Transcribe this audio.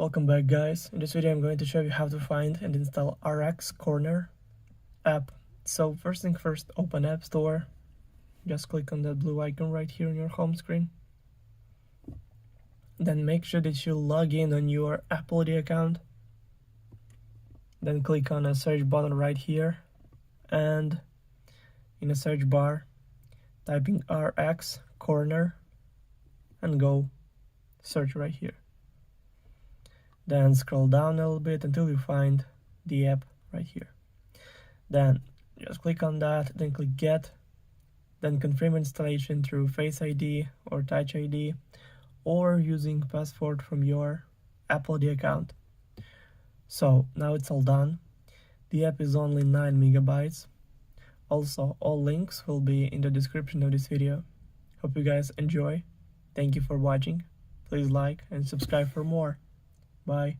Welcome back, guys. In this video I'm going to show you how to find and install RX Corner app. So first thing first, open App Store. Just click on that blue icon right here on your home screen. Then make sure that you log in on your Apple ID account. Then click on a search button right here, and in the search bar typing RX Corner and go search right here. Then scroll down a little bit until you find the app right here. Then just click on that, then click Get, then confirm installation through Face ID or Touch ID or using password from your Apple ID account. So now it's all done. The app is only 9 megabytes. Also, all links will be in the description of this video. Hope you guys enjoy. Thank you for watching. Please like and subscribe for more. Bye.